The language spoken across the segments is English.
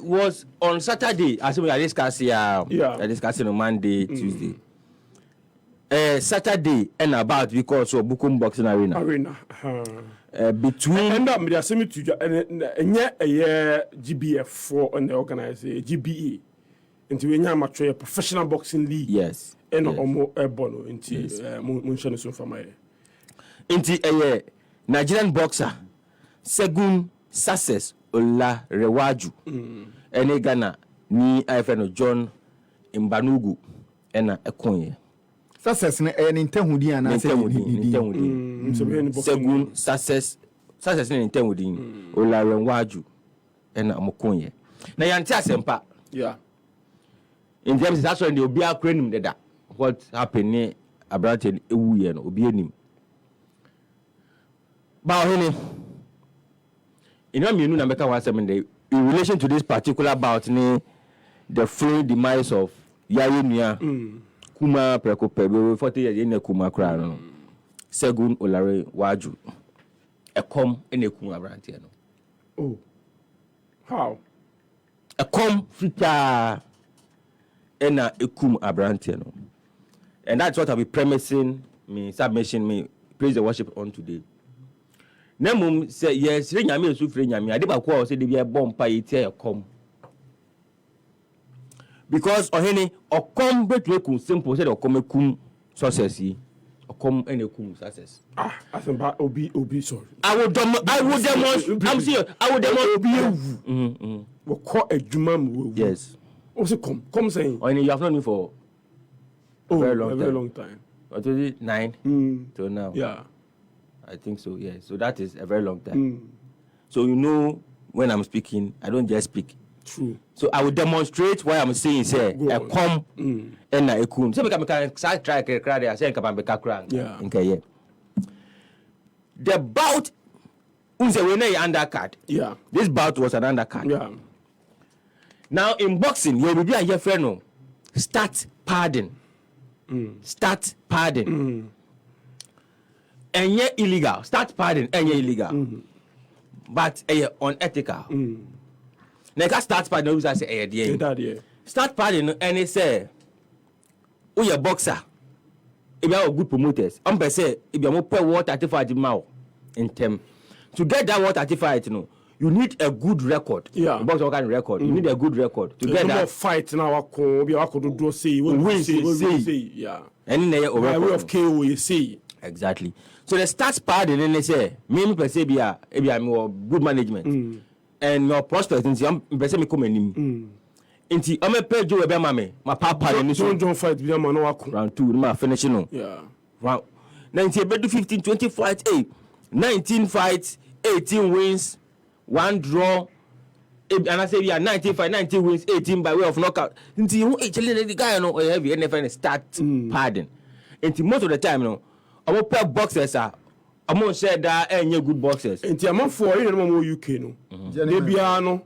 was on Saturday. As we are discussing, discussing on Monday, Tuesday. Saturday and about because of Bukum Boxing Arena. Between and we are semi to a year GBF for on the organization GBE into a professional boxing league. Yes. And almost a bono into Munshanisun for my into a Nigerian boxer Segun Success Olanrewaju. And Ghana ni IFN John Mbanugu and a Ekonye. Success and Intehudi and Segun Success and Intehudi Olanrewaju and Amokonye. Now Yantia Sempa. Yeah. In terms that's when the Obia Crenim did that. What happened near Abrante Ewuye and Obienim. But you know, you know, in relation to this particular bout, the full demise of Yayunia, Kuma Prekope, 40 years in the Kuma crown, Segun Olanrewaju, a com in a Kuma Brantiano. Oh, how? A com fita and a Kum Abrantiano. And that's what I'll be premising me, submission me, praise the worship on today. Nemum say yes, Renyami so Renyami. I did ba kwa say dey be a bomb pa yeti a come. Because ohene okom betwe kun simple say okom kum success yi. Okom ene kum success. Asemba obi sorry. I would demonstrate. I'm serious. I would demonstrate. We call a juma. Yes. Also come saying. Ohene you have known me for a very long time. What is it? 9 till now. Yeah. I think so, yeah. So that is a very long time. So you know, when I'm speaking, I don't just speak. True. So I will demonstrate what I'm saying. Say, a come and a kum. So we can try to cry there. Say, yeah. Okay, yeah. The bout was a winner undercard. Yeah. This bout was an undercard. Yeah. Now in boxing, you will be a friend. Start pardon. Start pardon. And yet illegal. Start pardon and yet illegal. But unethical. Now start pardon, I say yeah. Start pardon and they say, oh, you're a boxer. If you are good promoters, say if you are more water 35 mouth in term. To get that water 35, you need a good record. Yeah. Box kind of record. You need a good record to get that fight now. Do say yeah. And in the way of KO you see. Exactly. So the start pardon and they say, me per se be good management and your prospects in some per se me come in. Inti I'm a pay Joe Bemame, my papa and John fight be man round 2 my finishing. Yeah. Round 19 15 20 fights 8 19 fights 18 wins 1 draw. And I say, yeah, 19 fights, 19 wins, 18 by way of knockout. Inti you actually the guy no heavy NFL start pardon. Inti most of the time I'm pair boxers are I'm say that any good boxers. And I'm for you UK no. Debiano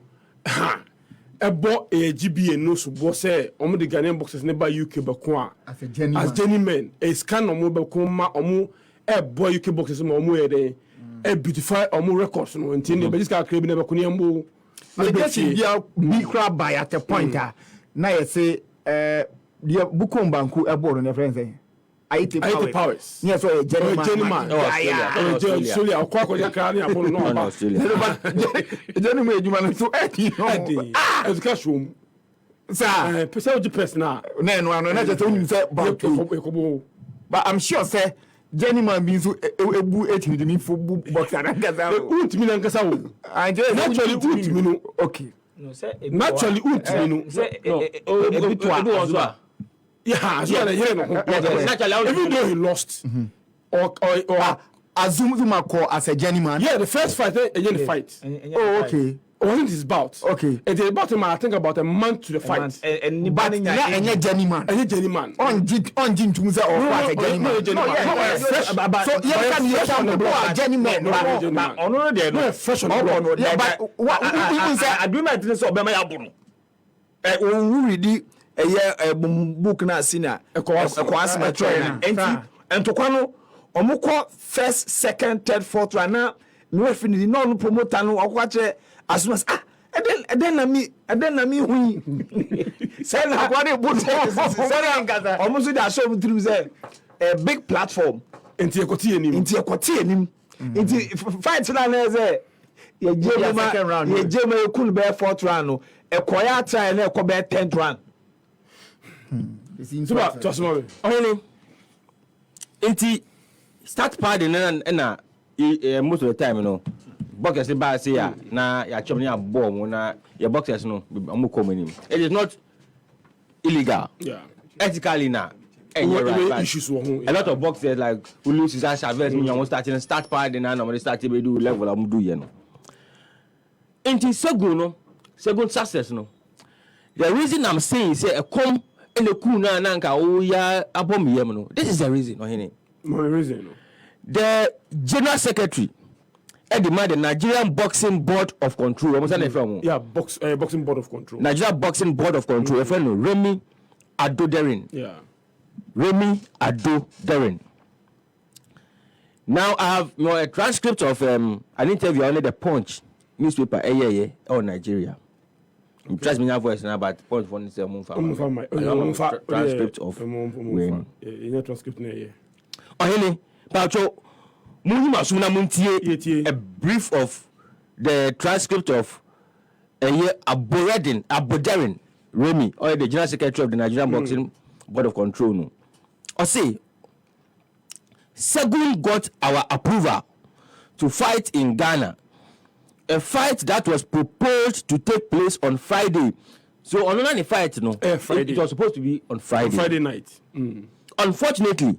a bo a GBA no so boss say the Ghanaian boxers never UK bakwa as gentlemen a scan no mobile coma or a boy UK boxers more a beautify or more records no and but this guy crave never kuniambo. I guess be crab by at a point now you say the Bukum Banku a board on your friends. IT powers. Yes, so a gentleman. Australia. I'll call your car. No, Australia. Gentleman, you want to as cash room. Sir, the person now. No, not just only say but I'm sure, sir, gentleman means a boo 18 to me for box and I just naturally okay. Naturally, yeah, even though he lost, or Azuma call as a gentleman. Yeah, the first fight, again fight. Oh, okay. Or in this bout. Okay. And the about him, I think about a month to the fight. And but not any gentleman. Any gentleman. On Jin Tunza or what a gentleman. So yes, on the block, gentleman. No, fresh on the block. But what is that? Agreement is Obama Yabuno. Who read a book na sina a class my trainer and to Kwano Omuko first, second, third, fourth round now no definitely no promoter no watch as soon as and then na me hu say na kwade boot say na almost that show through say a big platform enti ekotie enim enti fight na say ye jema ekul be 4th round no ekoya try na ekobe 10th round Suba tosmo only enti start party na most of the time, you know, boxers by say na ya chom na bomb na your boxers no am come in. It is not illegal. Yeah. Ethically na. Right, issues a lot of boxers like who lose his Chavez me want starting start party na normally start to do level am do here no. Enti Segun Success no. The reason I'm saying say a come in the cool na nka o ya abom yem no. This is the reason no hene. My reason no. The General Secretary demand the Nigerian Boxing Board of Control. Yeah, Boxing Board of Control. Nigeria Boxing Board of Control. Remy Adoderin. Yeah. Remy Adoderin. Now I have a transcript of an interview on the Punch newspaper on Nigeria. Okay. Trust me, now voice now, but Punch for this transcript of transcript Pacho, a brief of the transcript of Aboderin Remy, or the General Secretary of the Nigerian Boxing Board of Control. No. Or say, Segun got our approval to fight in Ghana, a fight that was proposed to take place on Friday. So on the fight, no, Friday. It was supposed to be on Friday. On Friday night. Unfortunately,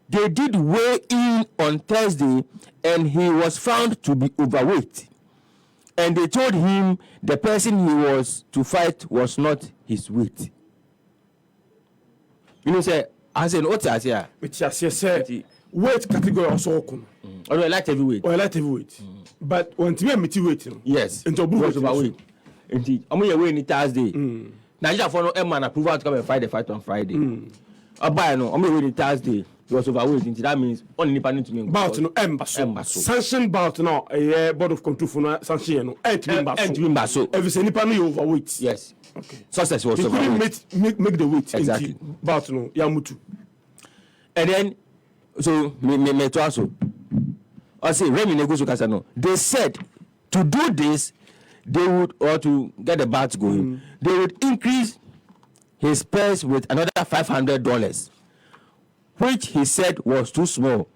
they did weigh in on Thursday and he was found to be overweight. And they told him the person he was to fight was not his weight. You know, say, as an otter here, which say weight category also kun. Or light heavyweight. Or light heavyweight. But when to me weight, yes. Into overweight. Indeed. I'm going away Thursday. Nigeria for no man approval to come and fight the fight on Friday. I'm going Thursday. He was overweight. That means only independent to me. Bout no embassy. Sanction bout now. A board of control for sanction no. Embassy. If it's independent, you overweight. Yes. Okay. Success was overweight. Make the weight. Exactly. Bout no. Yamutu. And then, so me to also. I say Remy Negoso Kasano. They said to do this, they would, or to get the bats going, they would increase his purse with another $500. Which he said was too small,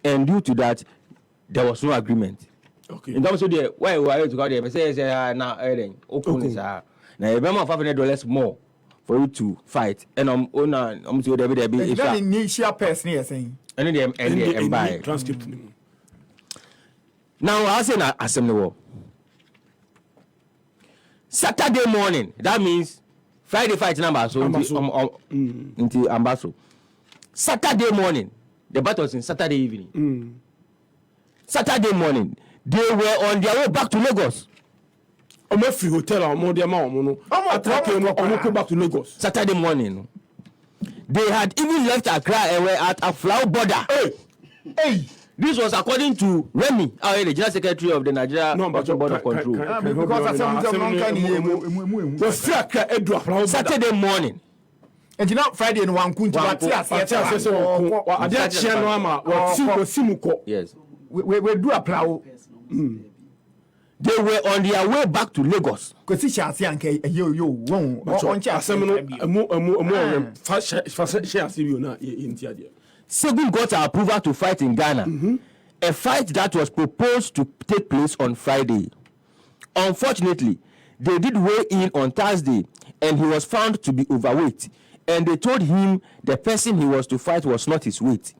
and due to that, there was no agreement. Okay. In terms of the why to go there, say now open is now $500 more for you to fight, and I'm to there be that initial person you're saying, and then buy transcript. Now I say na assembly Saturday morning, that means Friday fight number so into Ambasso. Saturday morning, the battle was in Saturday evening. Saturday morning, they were on their way back to Lagos. Free hotel back to Lagos. Saturday morning, they had even left Accra and were at a flower border. Hey. This was according to Remy, the General Secretary of the Nigeria Board of Control. Saturday morning. And you know Friday and one kunti yes. We do a plow. They were on their way back to Lagos. Segun got our approval to fight in Ghana, a fight that was proposed to take place on Friday. Unfortunately, they did weigh in on Thursday and he was found to be overweight. And they told him the person he was to fight was not his weight.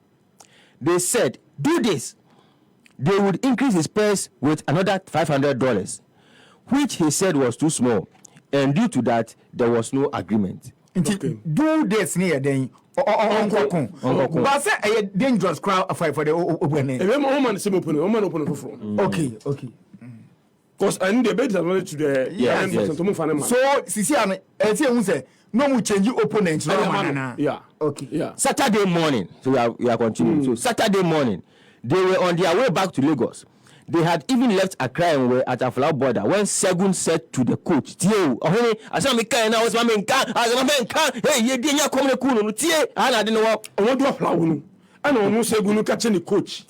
They said, do this. They would increase his purse with another $500, which he said was too small. And due to that, there was no agreement. Okay. Do this near then. But say a dangerous crowd for the opening. Okay. Because I need a better knowledge to the So, Sisi, say no more change opponents. Yeah. Okay. Yeah. Saturday morning. So we are continuing. So Saturday morning, they were on their way back to Lagos. They had even left Accra and were at a flower border when Segun said to the coach, "Tio, oh, I saw me can now. My man can. I saw man can. Hey, you didn't come to Kuno. Tio, I didn't know. I want to flower. I know Segun catching the coach.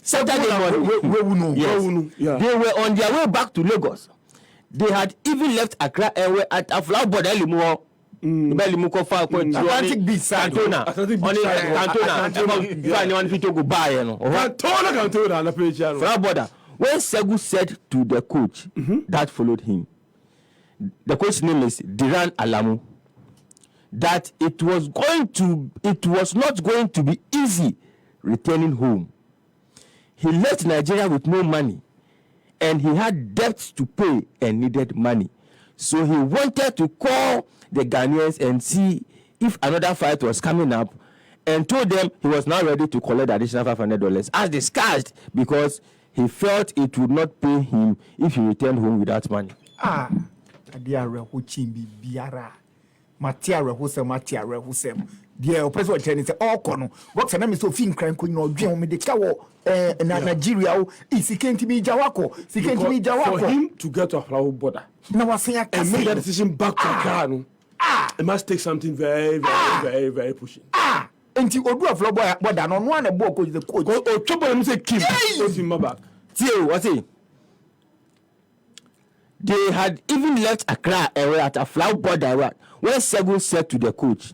Saturday morning, yes. They were on their way back to Lagos. They had even left Accra and were at a flower border. Atlantic Beach side. Cantona. Flower border. When Segun said to the coach that followed him, the coach's name is Diran Alamu, that it was not going to be easy returning home. He left Nigeria with no money, and he had debts to pay and needed money. So he wanted to call the Ghanaians and see if another fight was coming up, and told them he was now ready to collect the additional $500 as discussed, because he felt it would not pay him if he returned home without money. Adiara Huchimbi Biara. Matiara Husem. The person was say, "Oh, Kono, what's the name is Sophie Cranko, no, Jim, the cow, Nigeria, is he came to me Jawako, for him to get to a flower border. Now I say, I can make that decision back to Accra. It must take something very pushing. Until Odu of Flower border, on one and book with the coach. Oh, trouble him say, keep him back. Tio, what's it? They had even left Accra and were at a flower border when Segun said to the coach,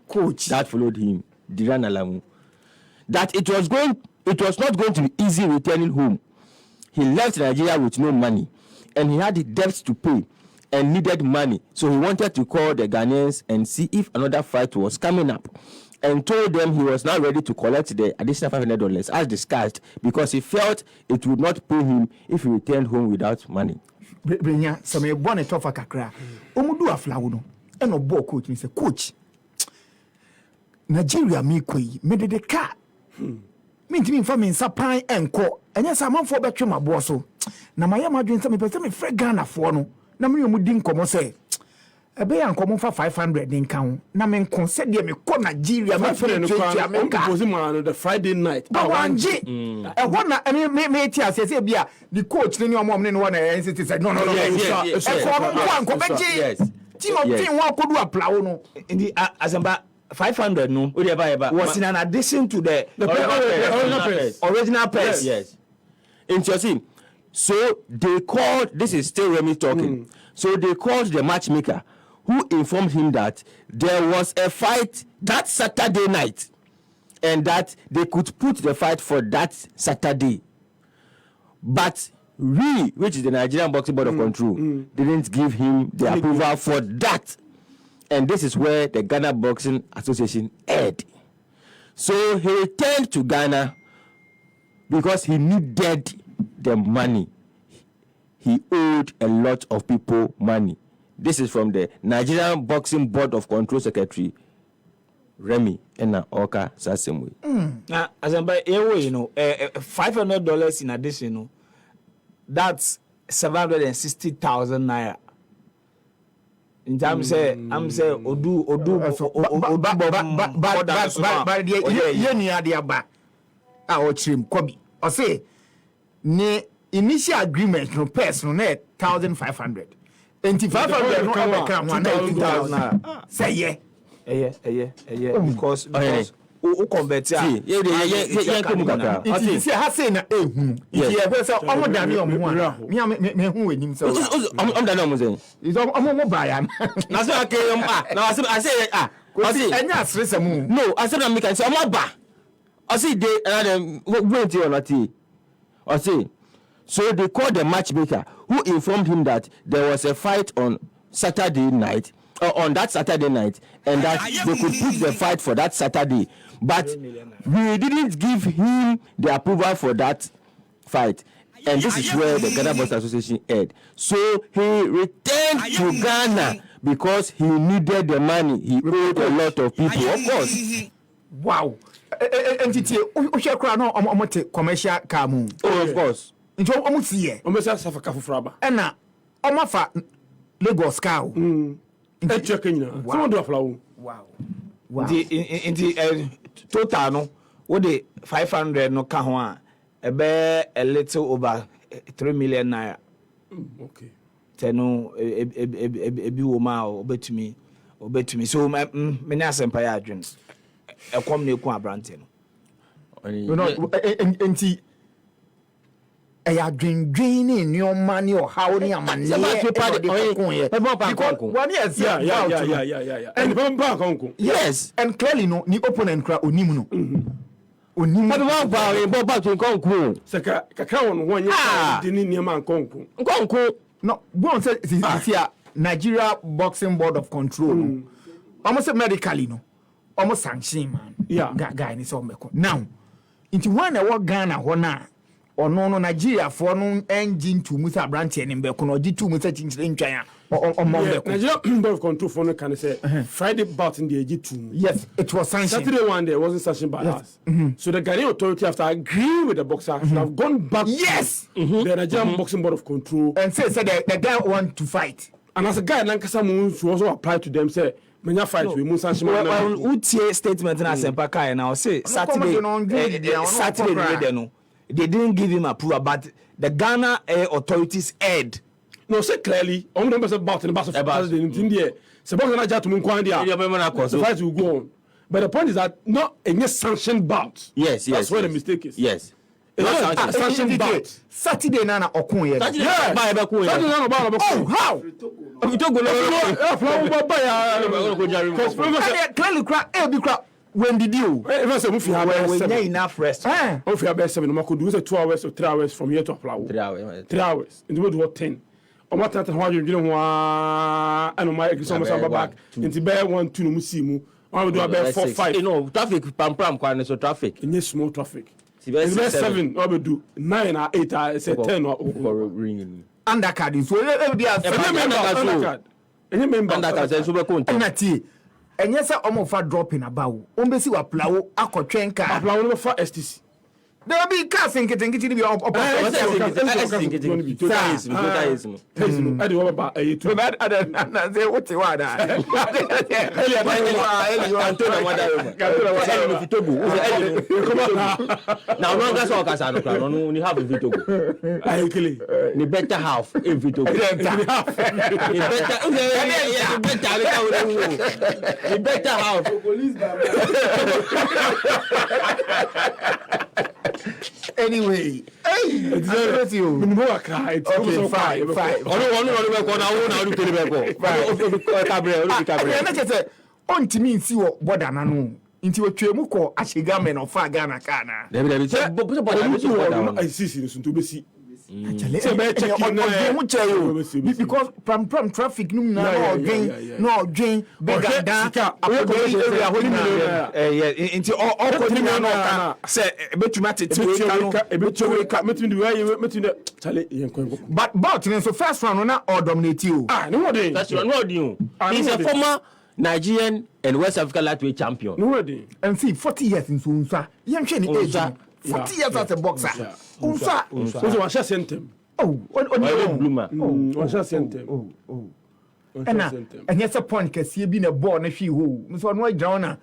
coach that followed him, Diran Alamu, that it was not going to be easy returning home. He left Nigeria with no money, and he had debts to pay and needed money. So he wanted to call the Ghanaians and see if another fight was coming up, and told them he was now ready to collect the additional $500 as discussed, because he felt it would not pay him if he returned home without money. Brenya, some born a tough Accra. Omudu a flower. And no ball coach me say, "Coach, Nigeria me koi me de car. Me ntimi fa me nsapan enko. Enya sa manfo betwe mabo so. Na my amadwen say me pese me frɛ Ghana fo no. Na me yomu di nkomo say, ebe ya nkomo fa 500 din kan. Na me nko se de me kɔ Nigeria me frɛ no kwa. Me propose man the Friday night. Awanje. E ho na me ti asese bia the coach ni omo ne no na NCT said no. Yes. Yes. Team of team one could do a plow no. In the Azamba 500 no was in an addition to the original price. Yes. Interesting. So they called, this is still Remy talking. So they called the matchmaker, who informed him that there was a fight that Saturday night, and that they could put the fight for that Saturday. But which is the Nigerian Boxing Board of Control, didn't give him the approval for that. And this is where the Ghana Boxing Association erred. So he returned to Ghana because he needed the money. He owed a lot of people money. This is from the Nigerian Boxing Board of Control Secretary, Remy Ena Oka Sasemwe. Now, Azamba, $500 in addition, that's 760,000 naira. In terms I'm say odu but ye adia ba a o chim kobi o say ne initial agreement no person na 1,500 and 500 no e kan 1,000 say yeah because o convert ya komu kakra it say ha say na ehunu it ye be say omo dani omo a me hu enim say omo dani omo say is omo ba ya na say okay na I say enya asrese mu no I say na me can say omo ba I say they wait or not I say so they called the matchmaker, who informed him that there was a fight on Saturday night, on that Saturday night, and that they could put the fight for that Saturday. But we didn't give him the approval for that fight. And this is where the Ghana Boxing Association erred. So he returned to Ghana because he needed the money. He owed a lot of people, of course. Wow. Entity, no commercial car. Oh, of course. Nti omo siye omo sa safaka fofraba na omo fa Lagos car e check nyina so do aflawo wow the total no wo de 500 no ka ho a ebe a little over 3 million naira. Okay. Teno ebi wo ma obetumi so me nya sempa ya adwen ekom na eku abrante no enti eya dwendwen ni nneoma ni ohaw ni amane yes and clearly no ni opponent kra onim no onim ba to konku saka kakra won ho anye di ni nneema konku no bon say sia Nigeria Boxing Board of Control almost medically no almost sanction man guy ni so meko now into one e wo Ghana ho na ono no Nigeria for no engine to musa branch ni mbeko no di to musa chinchire ntwan o mbeko Nigeria Board of Control for no can say Friday bout in the AG2 yes it was sanctioned. Saturday one day wasn't sanctioned by us so the Ghanaian authority after agreeing with the boxer should have gone back the Nigerian Boxing Board of Control and say the guy want to fight and as a guy nankasa mu should also apply to them say menya fight we mu sanction well utie statement na sempa kai na o say Saturday no they didn't give him approval but the Ghana authorities aired no say clearly on don't say about in the bass of Saturday in there say box na jatu mu kwan dia the fight will go on but the point is that not any sanctioned bout that's where the mistake is sanctioned bout Saturday na okun ye Saturday na ba oh how Vitogo no flower ba ya clearly cry be cry when did you even say mufi have when you enough rest mufi have 7 no could do say 2 hours or 3 hours from here to flower 3 hours in the middle of 10 o ma tata ho adwene ho and my exam so back into be 1 2 no musi mu o do about 4 5 no traffic pam kwan so traffic in small traffic it's 7 o be do 9 or 8 or say 10 or ringing undercard so e be undercard any member undercard so be content enati enye se omo fa dropping abawo o be si wa plawo akotwen ka plawo no fa STC there will be cars in kitchen be up I do about a to bad na say what you want now no gas workers are no ni have Vitogo I kill ni better half in Vitogo ni better half anyway it's minimum cry okay fine onu be ko na wo na ru tele be ko kabre na che ontimi nsi wo border na no nti wotwemu ko achiga men of Ghana kana David I see so to be see because pram traffic no drain bigger than area holy into all continue no say betumate but so first one na all dominate you no dey that's no dey he's a former Nigerian and West Africa lightweight champion no dey and see 40 years in so unsa yen hwe ni age 40 years as a boxer unsa so wa share sentem bloomer wa share sentem and yes a point kase bi na ball na hwe ho so no agyina na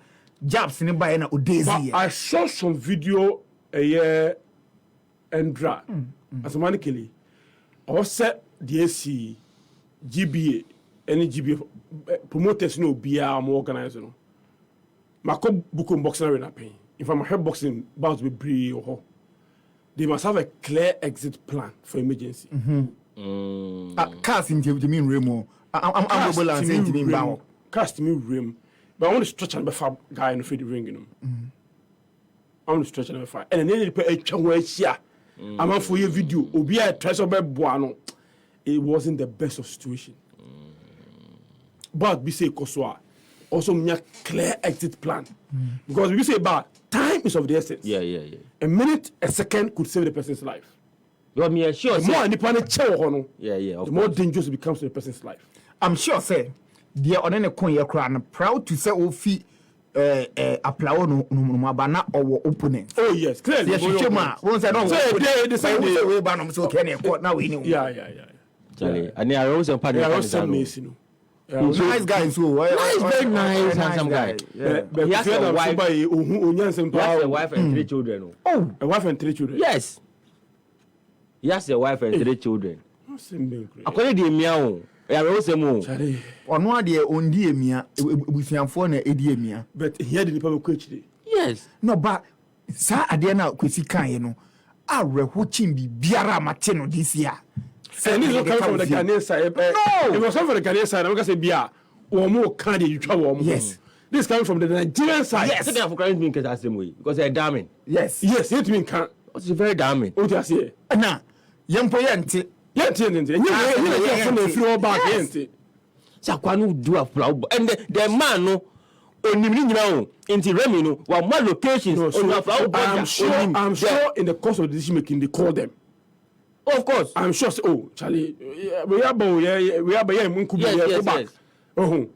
jabs ni buy na odezi I saw some video Endra as manically or set the AC GBA any GBA promoters no bia am organize no mako buku boxing arena pain if I'm a boxing bouts be bree or they must have a clear exit plan for emergency cast in the mean remo I'm able to say to me bow cast me rim but I want to stretch and be fab guy in the field ring you know I want to stretch and be fab and then they put a chawashia I'm for your video obi I try so be boano it wasn't the best of situation but we say koswa also a clear exit plan because we say about time is of the essence. Yeah. A minute, a second could save the person's life. You me sure. The more any chair hono, the more dangerous it becomes to the person's life. I'm sure, say, dear on any coin your crown proud to say ofi apply no mabana or opponent. Oh yes, clearly. Yes, Chima. Once I don't say the same way ban so can court now we know. Yeah. Charlie, and I also part of nice guy so very nice handsome guy. But he has a wife. And 3 children. Oh, a wife and 3 children. Yes. He has a wife and 3 children. According to Miao, I also move. On one day, on the Emia, with your phone, Emia. But here the people coach. Yes. No, but Sir Adena Quisica, you know, I watching the Biara Matino this year. And it's not coming from the Ghanaian side. No, it was not from the Ghanaian side. I'm going to say, Bia, or more candy, you travel. Yes. This is coming from the Nigerian side. Yes. I think I'm going to the same way because they're damning. Yes. Yes, it means can't. It's very damning. What do you say? Now, young poyante. Yes. Sakwanu do a flower. And the man, no, only into Remy, while more locations. I'm sure in the course of the decision making, they call them. Of course. I'm sure. Oh, Charlie, we are yes. Oh,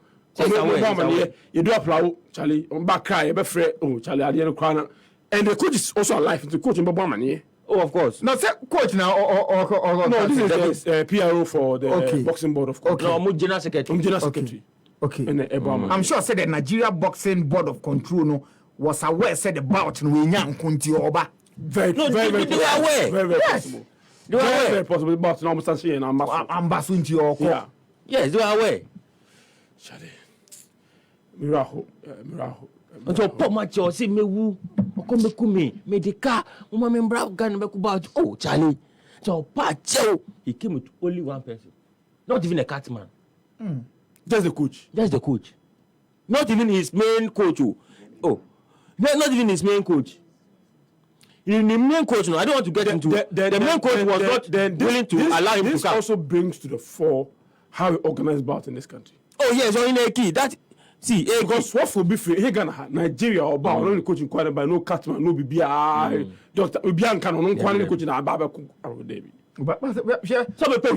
you do a flower, Charlie, on back cry, oh, Charlie, I didn't cry. And the coach is also alive to coach in Bobaman. Oh, of course. No, coach now or no, this is PRO for the boxing board, of course. Okay. No, I'm general secretary. Okay. And I'm sure said the Nigeria Boxing Board of Control no was aware said about no young Kunti Oba. Very aware. Very possible. Very possible. But no, I'm saying I'm passing to your call. Yes, they are aware. Charlie. Miracle. Until pop match or see me woo. Come back me the car. Mama mbra gun back about. Oh, Charlie. So patch. He came with only one person. Not even a catman. That's the coach. Not even his main coach. Oh. Not even his main coach. The main coach, no, I don't want to get into the main coach was not willing to allow him to come. This also brings to the fore how we organize bouts in this country. Oh, yes, so in a key. That see, because what will be free, Nigeria or Bow, only coaching quite by no catman, no BBI, Doctor Bianca, no quality coaching at Baba David. But some people pay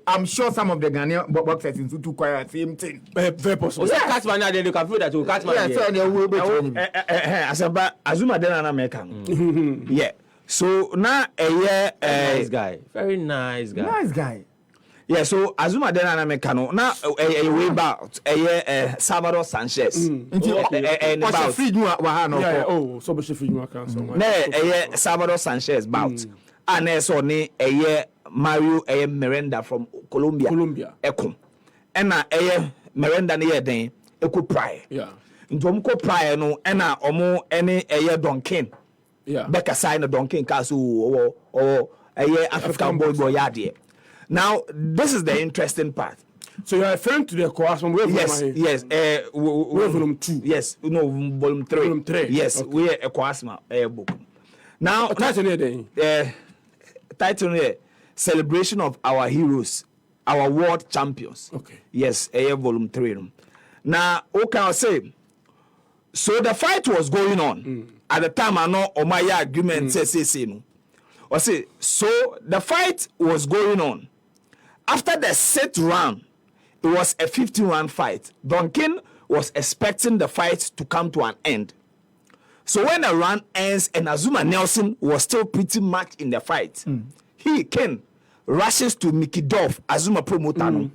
I'm sure some of the Ghanaian boxers in too quiet same thing. Very possible. Catman now they can feel that to catman. As about Azuma then American. Yeah. So now nice guy. Very nice guy. Nice guy. Yeah, so Azuma then Americano now way about Salvador Sanchez. What's free you yeah, oh, so much free you can so. Salvador Sanchez bout. And so ne Mario Miranda from Colombia. Ekum. Ena Miranda ne den eku pry. Yeah. Ntom ko pry no ena omo ene Donkin. Yeah. Becca sign a Donkin Castle or African boy yardie. Now, this is the interesting part. So you are referring to the Koasman? Yes. We're volume 2. Yes, no, volume 3. Volume 3. Yes, we are a Koasma book. Now, title here, Celebration of Our Heroes, Our World Champions. Okay. Yes, volume 3. Now, okay, I'll say, so the fight was going on. At the time, I know Omaya agreement says, no. I say, so the fight was going on. After the 6th round, it was a 15-round fight. Duncan was expecting the fight to come to an end. So when the round ends and Azuma Nelson was still pretty much in the fight, Ken rushes to Mickey Dolph, Azuma promoter, and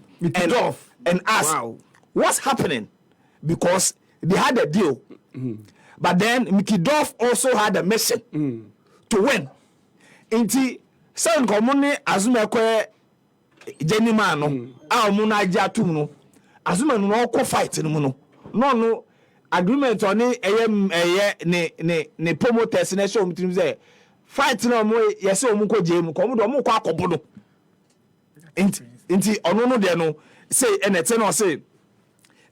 asks, what's happening? Because they had a deal. But then Mickey Dolph also had a mission to win. Inti sound common Azuma kwe Jenny man a mu na agya tum no Azuma no ko fight no agreement on ne promoters na show mutim say fight na mo yese omu ko je mu ko mo do mo ko akobo no inti ono no de no say enete no say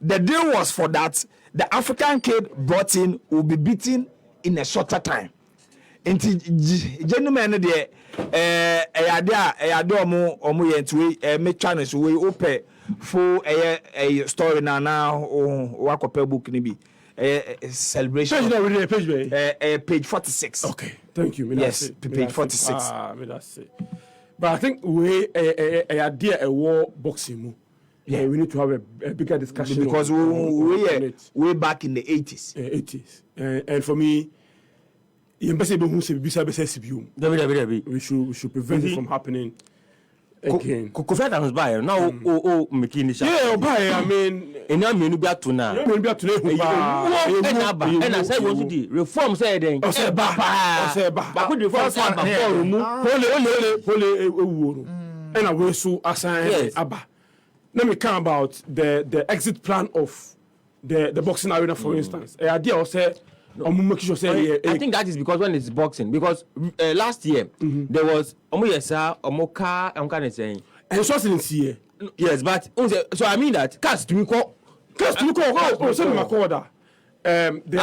the deal was for that the African kid brought in will be beaten in a shorter time. Inti gentlemen de eyade omo yentu me channels we open for a story na wakope book ni bi celebration page 46. Okay, thank you. Yes, page 46. But I think we idea a war boxing mu. Yeah, we need to have a bigger discussion because we way back in the 80s. 80s. And for me, we should prevent it from happening. again. Kofi Adams buy now make initial. Yeah, buy. I mean, enya menu bi atuna. Menu bi atuna ehu ba. And I say what to do. Reform say then. Ose ba. Ba could reform say ba for mu. Pole ewu. And I will so assign aba. Let me come about the exit plan of the boxing arena, for instance. The idea was say, I think that is because when it's boxing, because last year there was car, I'm kind of saying. And so in here. Yes, but so I mean that cast to me call. Oh, send my order. There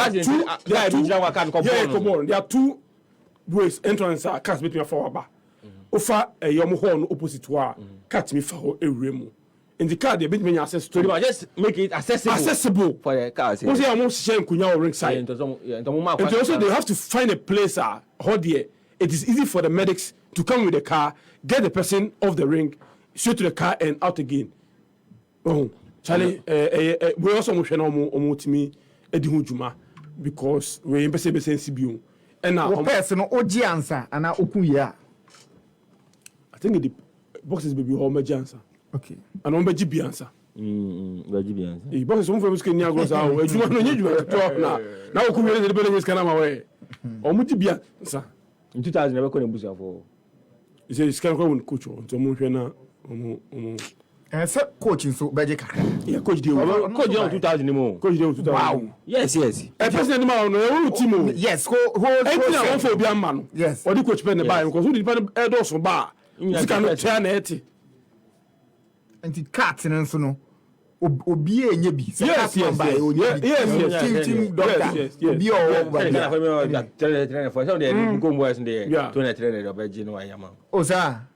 are two ways entrance are cast between forward. Offer a young horn opposite to her, cut me for a room. In the car, they bring me access to just make it accessible for the cars. What's the almost shame Kunya ringside? And also, they have to find a place it is easy for the medics to come with the car, get the person off the ring, straight to the car and out again. Oh, Charlie, we also move on to me, Eddie Juma, because we're in Bessie and now, personal OG answer, and now Okuya. I think the boxes baby home answer. Okay. And on BGB answer. BGB answer. The boxes from Fuskin goes out. You want to talk now. Now, who will the building is kind of away? Or Mutibia, sir. In 2000, never could have for. He said, it's kind of coach on to Munchena. And so coaching so Bajic. Yeah, coach deal. Coach 2000 more. Coach deal 2000. Wow. Yes. A president no team. Yes, go for be a man. Yes. Or the coach pen the buy because who depend also bar. You cannot turn it. And the cats and so no. Obi enye bi. Yes. Team doctor. Obi o. Oh, sir.